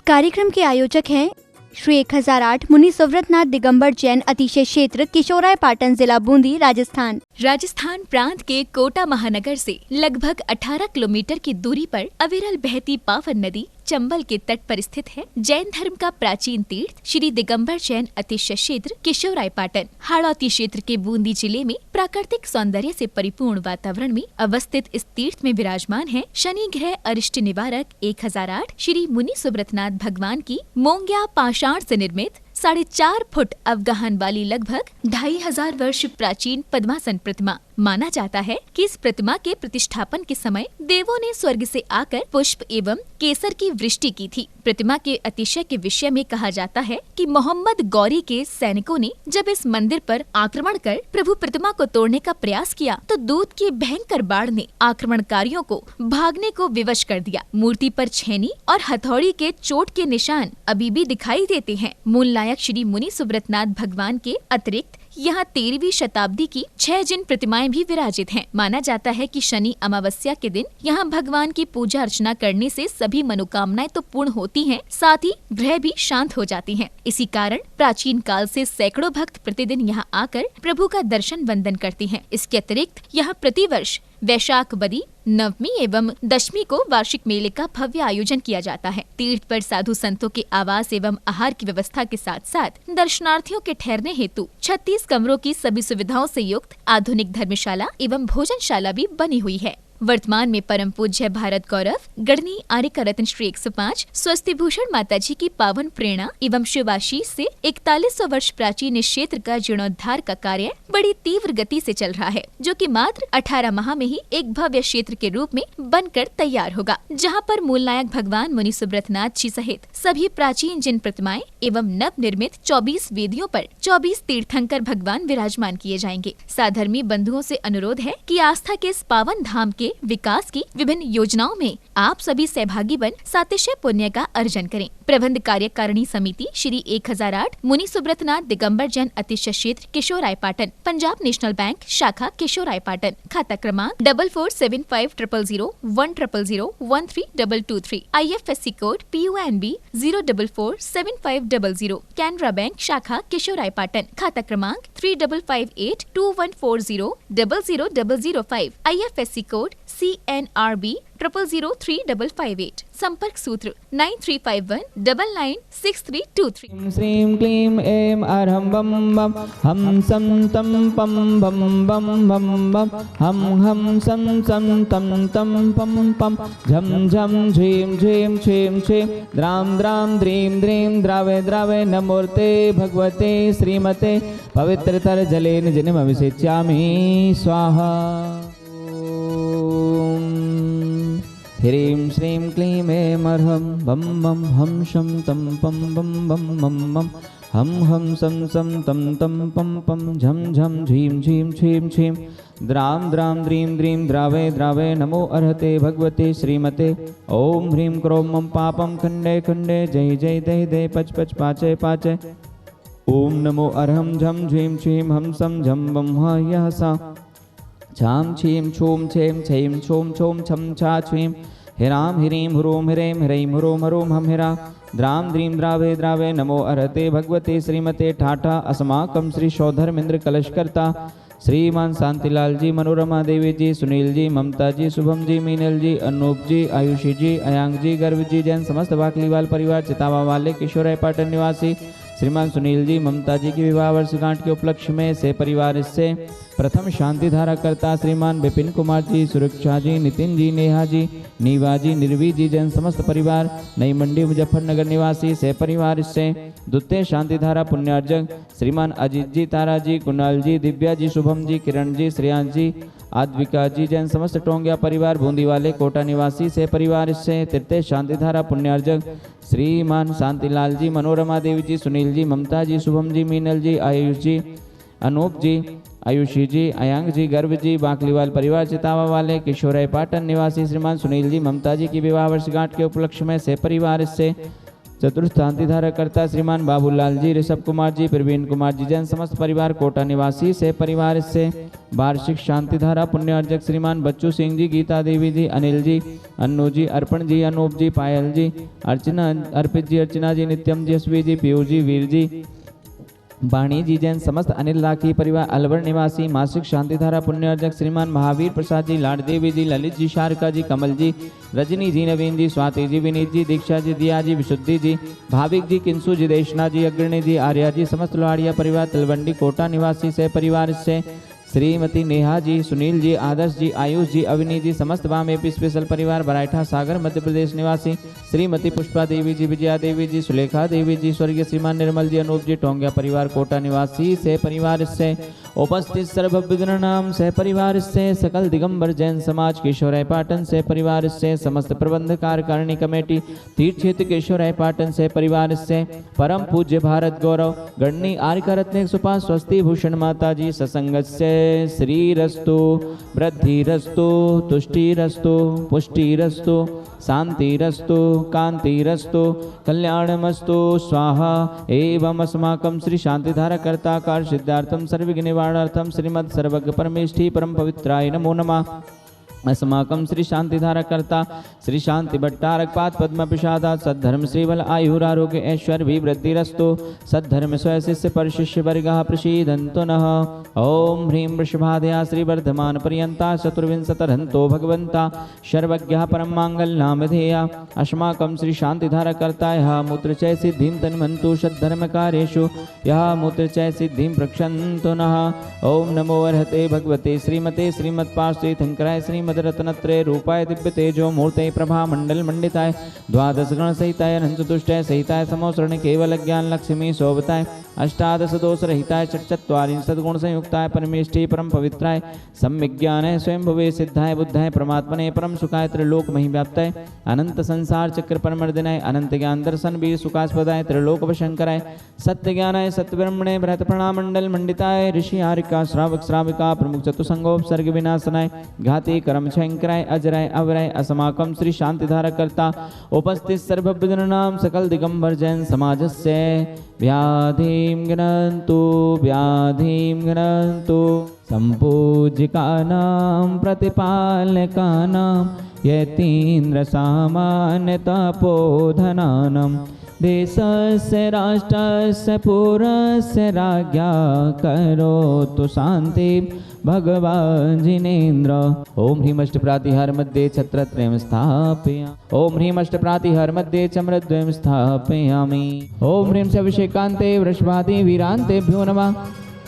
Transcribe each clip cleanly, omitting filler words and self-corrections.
कार्यक्रम के आयोजक हैं श्री 1008 मुनि सुव्रतनाथ दिगंबर जैन अतिशय क्षेत्र किशोराय पाटन जिला बूंदी राजस्थान। राजस्थान प्रांत के कोटा महानगर से लगभग 18 किलोमीटर की दूरी पर अविरल बहती पावन नदी चंबल के तट पर स्थित है। जैन धर्म का प्राचीन तीर्थ श्री दिगंबर जैन अतिशय क्षेत्र किशोराय पाटन हाड़ौती क्षेत्र के बूंदी जिले में प्राकृतिक सौंदर्य से परिपूर्ण वातावरण में अवस्थित इस तीर्थ में विराजमान है शनि ग्रह अरिष्ट निवारक 1008 श्री मुनि सुव्रतनाथ भगवान की मोंग्या पाषाण से निर्मित 4.5 फुट अवगाहन वाली लगभग 2500 वर्ष प्राचीन पद्मासन प्रतिमा। माना जाता है कि इस प्रतिमा के प्रतिष्ठापन के समय देवों ने स्वर्ग से आकर पुष्प एवं केसर की वृष्टि की थी। प्रतिमा के अतिशय के विषय में कहा जाता है कि मोहम्मद गौरी के सैनिकों ने जब इस मंदिर पर आक्रमण कर प्रभु प्रतिमा को तोड़ने का प्रयास किया तो दूत की भयंकर बाढ़ ने आक्रमणकारियों को भागने को विवश कर दिया। मूर्ति पर छेनी और हथौड़ी के चोट के निशान अभी भी दिखाई देते हैं। मूल नायक श्री मुनि सुव्रतनाथ भगवान के अतिरिक्त यहाँ 13वीं शताब्दी की 6 जिन प्रतिमाएं भी विराजित हैं। माना जाता है कि शनि अमावस्या के दिन यहाँ भगवान की पूजा अर्चना करने से सभी मनोकामनाएं तो पूर्ण होती हैं, साथ ही ग्रह भी शांत हो जाती हैं। इसी कारण प्राचीन काल से सैकड़ों भक्त प्रतिदिन यहाँ आकर प्रभु का दर्शन वंदन करते हैं। इसके अतिरिक्त यहाँ प्रतिवर्ष वैशाख बदी नवमी एवं दशमी को वार्षिक मेले का भव्य आयोजन किया जाता है। तीर्थ पर साधु संतों के आवास एवं आहार की व्यवस्था के साथ साथ दर्शनार्थियों के ठहरने हेतु 36 कमरों की सभी सुविधाओं से युक्त आधुनिक धर्मशाला एवं भोजनशाला भी बनी हुई है। वर्तमान में परम पूज्य भारत गौरव गढ़नी आर्यका रत्न श्री 105 स्वस्ति भूषण माता जी की पावन प्रेरणा एवं शिवाशीष से 4100 वर्ष प्राचीन इस क्षेत्र का जीर्णोद्धार का कार्य बड़ी तीव्र गति से चल रहा है, जो कि मात्र 18 माह में ही एक भव्य क्षेत्र के रूप में बनकर तैयार होगा, जहां पर मूल नायक भगवान मुनि सुव्रतनाथ जी सहित सभी प्राचीन जिन प्रतिमाएं एवं नव निर्मित 24 वेदियों पर 24 तीर्थंकर भगवान विराजमान किए जाएंगे। साधर्मी बंधुओं से अनुरोध है कि आस्था के इस पावन धाम के विकास की विभिन्न योजनाओं में आप सभी सहभागी बन सातिशय पुण्य का अर्जन करें। प्रबंध कार्यकारिणी समिति श्री 1008 मुनि सुव्रतनाथ दिगंबर जैन अतिशय क्षेत्र किशोराय पाटन, पंजाब नेशनल बैंक शाखा किशोराय पाटन, खाता क्रमांक 4475001000132223, IFSC code PUNB 0447500, Canara bank शाखा किशोराय पाटन, खाता क्रमांक 355821400005, IFSC कोड CNRB 000358, संपर्क सूत्र 9351996323। श्रीं क्लीं ऐं अरहं बम बम हम सम तम पम बम बम बम बम हम सम सम तम तम पम पम झम झम झीं झीं छीं छीं द्राम द्राम द्रीं द्रीं द्रावे द्रावे नमोर्ते भगवते श्रीमते पवित्रतर जलेन जनिमभिषेच्यामि स्वाहा। ह्रीं श्रीं क्लीं ऐं अरहं बम बम हम शम तम पम बम बम बम बम हम सम सम तम तम पम पम झम झम झीं झीं छीं छीं द्राम द्राम द्रीं द्रीं द्रावे द्रावे नमो अर्हते भगवते श्रीमते ओम ह्रीं क्रों मम पापम खंडे खंडे जय जय दय दय पच पच पाचय पाचय ओम नमो अर्हं झम झीं छीं हम सम झम बम ह यह सा छाम छीं छूम छेम छईं छोम छोम छम छा छीं हिराम हिरीं हुरोम हिरें हिरैं हुरोम हरोम हम हिरा द्राम द्रीं द्रावे द्रावे नमो अर्हते भगवते श्रीमते ठाठा अस्माकं श्री शौधर्मेंद्र कलशकर्ता श्रीमान शांतिलाल जी, मनोरमा देवी जी, सुनील जी, ममता जी, शुभम जी, मीनल जी, अनूप जी, आयुषी जी, अयांग जी, गर्व जी जैन समस्त बाकलीवाल परिवार चितावा वाले किशोराय पाटन निवासी श्रीमान सुनील जी ममता जी की विवाह वर्षगांठ के उपलक्ष्य में से परिवार इससे प्रथम शांति धारा करता श्रीमान विपिन कुमार जी, सुरक्षा जी, नितिन जी, नेहा जी, नीवा जी, निर्वी जी जैन समस्त परिवार नई मंडी मुजफ्फरनगर निवासी से परिवार इससे द्वितीय शांति धारा पुण्यार्जक श्रीमान अजीत जी, तारा जी, कुणाल जी, दिव्या जी, शुभम जी, किरण जी, श्रेयांश जी, आद्विका जी जैन समस्त टोंगिया परिवार बूंदी वाले कोटा निवासी से परिवार इससे तृतीय शांति धारा पुण्यार्जक श्रीमान शांतिलाल जी, मनोरमा देवी जी, सुनील जी, ममता जी, शुभम जी, मीनल जी, आयुष जी, अनूप जी, आयुषी जी, अयांग जी, गर्व जी, बाकलीवाल परिवार चितावा वाले किशोराय पाटन निवासी श्रीमान सुनील जी ममता जी की विवाह वर्षगांठ के उपलक्ष्य में से परिवार इससे चतुर्थ शांति धारा करता श्रीमान बाबूलाल जी, ऋषभ कुमार जी, प्रवीण कुमार जी जैन समस्त परिवार कोटा निवासी से परिवार से वार्षिक शांति धारा पुण्य अर्जक श्रीमान बच्चू सिंह जी, गीता देवी जी, अनिल जी, अन्नू जी, अर्पण जी, अनूप जी, पायल जी, अर्चना, अर्पित जी, अर्चना जी, नित्यम जी, यशवी जी, पीयूष जी, वीर जी, वाणी जी जैन समस्त अनिल लाखी परिवार अलवर निवासी मासिक शांति धारा पुण्य अर्जक श्रीमान महावीर प्रसाद जी, लाडदेवी जी, ललित जी, शारका जी, कमल जी, रजनी जी, नवीन जी, स्वाति जी, विनीत जी, दीक्षा जी, दिया जी, विशुद्धि जी, भाविक जी, किंसु जी, देशना जी, अग्रणी जी, आर्या जी समस्त लोहाड़िया परिवार तलवंडी कोटा निवासी से परिवार से श्रीमती नेहा जी, सुनील जी, आदर्श जी, आयुष जी, अविनी जी समस्त वाम एपी स्पेशल परिवार बराइठा सागर मध्य प्रदेश निवासी श्रीमती पुष्पा देवी जी, विजया देवी जी, सुलेखा देवी जी, स्वर्गीय श्रीमान निर्मल जी, अनूप जी, टोंगिया परिवार कोटा निवासी से परिवार से उपस्थित सर्वविघ्न नाम से परिवार से सकल दिगंबर जैन समाज केशवराय पाटन से परिवार से समस्त प्रबंध कार्यकारिणी कमेटी तीर्थ क्षेत्र केशवराय पाटन से परिवार से परम पूज्य भारत गौरव गणनी आर्य रत्न सुपा स्वस्ति भूषण माता जी सत्संग से श्रीरस्तु वृद्धिरस्तु तुष्टिरस्तु पुष्टिरस्तु शांतिरस्तु कांतिरस्तु कल्याणमस्तु स्वाहा एवं अस्माकं श्री शांतिधारा कर्ता कार सिद्धार्थम सर्वविघ्न निवारणार्थम श्रीमद् सर्वज्ञ परमेष्ठी परम पवित्राय नमो नमः। अस्माकं श्री शांतिधारा कर्ता श्री शांति भट्टारक पाद पद्म प्रसादात सद्धर्म श्रीबल आयुरारोग्य ऐश्वर्य विवृद्धिरस्तु सद्धर्म स्वय शिष्य पर शिष्य वर्गः प्रसीदन्तु नः। ओम ह्रीं वृषभादया श्रीवर्धमान पर्यन्ता चतुर्विंशतिरहन्तो भगवन्ता सर्वज्ञः परम मांगल्यं विधेया। अस्माकं श्री शांतिधारा कर्ता यः मूत्रचय सिद्धिं तन्वन्तु सद्धर्म कार्येषु यः मूत्रचय सिद्धिं प्रक्षन्तु नः। ओम नमो अर्हते भगवते श्रीमते श्रीमत्पार्श्वे थंकराय श्रीमद् रत्नत्रय रूपाय दिव्य तेजो मूर्ते प्रभा मंडल मंडिताय द्वादश गण सहिताय अनंत तुष्टाय सहिताय समोसरण केवल ज्ञान लक्ष्मी शोभताय अष्टादश दोष रहिताय चत्वारिंशत् गुण संयुक्ताय परमेष्ठी परम पवित्राय सम्यज्ञानाय स्वयं भवे सिद्धाय बुद्धाय परमात्मने परम सुखाय त्रिलोक महि व्याप्ताय अनंत संसार चक्र परमर्दिनाय अनंत ज्ञान दर्शन वीर सुखास्पदाय त्रिलोक वशंकराय सत्य ज्ञानाय सत्यब्रह्मणे बृहत प्रणामंडल मंडिताय ऋषि आरिका श्रावक श्राविका प्रमुख चतुसंगोपसर्ग विनाशनाय घाती कर्म शंकराय अजराय अवराय अस्माकं श्री शांतिधारा कर्ता उपस्थित सर्वविघ्न नाम सकल दिगंबर जैन समाजस्य व्याधिं गणन्तु सम्पूज्यकानां प्रतिपालकानां यतीन्द्र सामान्य तपोधनानां देशस्य राष्ट्रस्य पुरस्य राज्ञा करोतु शांति भगवान जिनेन्द्र। ओम ह्रीं अष्टप्रातिहार मध्ये छत्रत्रयं स्थापयामि। ओम ह्रीं अष्टप्रातिहार मध्ये चम्रद्वयं स्थापयामि। ओम ह्रीं अभिषेकान्ते वृषभादि वीरान्तेभ्यो नमः।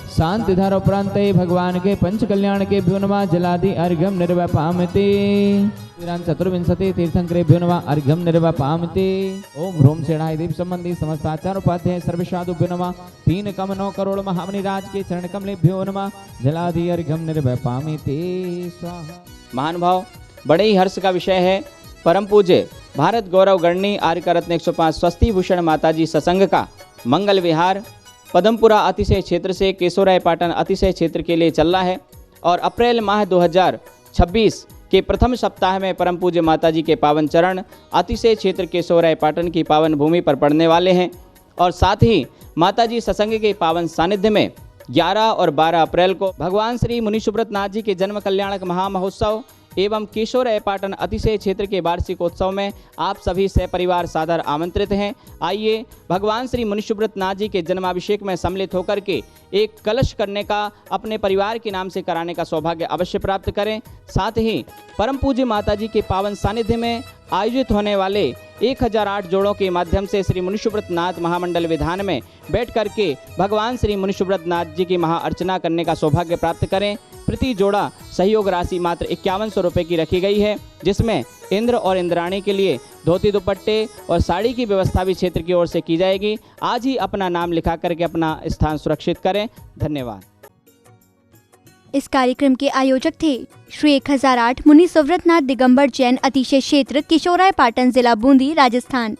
शांतिधारोपरान्ते भगवान के पंच कल्याण के भ्यो नमः। जलादि अर्घ्यं निर्वपामते वीरान चतुर्विंशति तीर्थंकरेभ्यो नमः। अर्घ्यं निर्वपामते। ओम ह्रूम सेणाय देव संबंधी समस्त आचार उपाध्याय सर्वसाधुभ्यो नमः। 3 कम 9 करोड़ महामुनि राज के चरण कमलेभ्यो नमः। जलादि अर्घ्यं निर्वपामते स्वाहा। महानुभाव, बड़े ही हर्ष का विषय है। परम पूज्य भारत गौरव गणनी आर्य रत्न 105 स्वस्ति भूषण माताजी सत्संग का मंगल विहार पदमपुरा अतिशय क्षेत्र से केशवराय पाटन अतिशय क्षेत्र के लिए चल रहा है और अप्रैल माह 2026 के प्रथम सप्ताह में परम पूज्य माताजी के पावन चरण अतिशय क्षेत्र केशवराय पाटन की पावन भूमि पर पड़ने वाले हैं। और साथ ही माताजी सत्संग के पावन सानिध्य में 11 और 12 अप्रैल को भगवान श्री मुनि सुब्रत नाथ जी के जन्म कल्याणक महामहोत्सव एवं केशवराय पाटन अतिशय क्षेत्र के वार्षिकोत्सव में आप सभी सहपरिवार सादर आमंत्रित हैं। आइए भगवान श्री मुनि सुब्रत नाथ जी के जन्माभिषेक में सम्मिलित होकर के एक कलश करने का अपने परिवार के नाम से कराने का सौभाग्य अवश्य प्राप्त करें। साथ ही परम पूज्य माताजी के पावन सानिध्य में आयोजित होने वाले 1008 जोड़ों के माध्यम से श्री मुनि सुब्रत नाथ महामंडल विधान में बैठ करके भगवान श्री मुनि सुब्रत नाथ जी की महाअर्चना करने का सौभाग्य प्राप्त करें। प्रति जोड़ा सहयोग राशि मात्र 5100 रुपये की रखी गई है, जिसमें इंद्र और इंद्राणी के लिए धोती दुपट्टे और साड़ी की व्यवस्था भी क्षेत्र की ओर से की जाएगी। आज ही अपना नाम लिखा करके अपना स्थान सुरक्षित करें। धन्यवाद। इस कार्यक्रम के आयोजक थे श्री 1008 मुनि सुव्रतनाथ दिगंबर जैन अतिशय क्षेत्र किशोराय पाटन जिला बूंदी राजस्थान।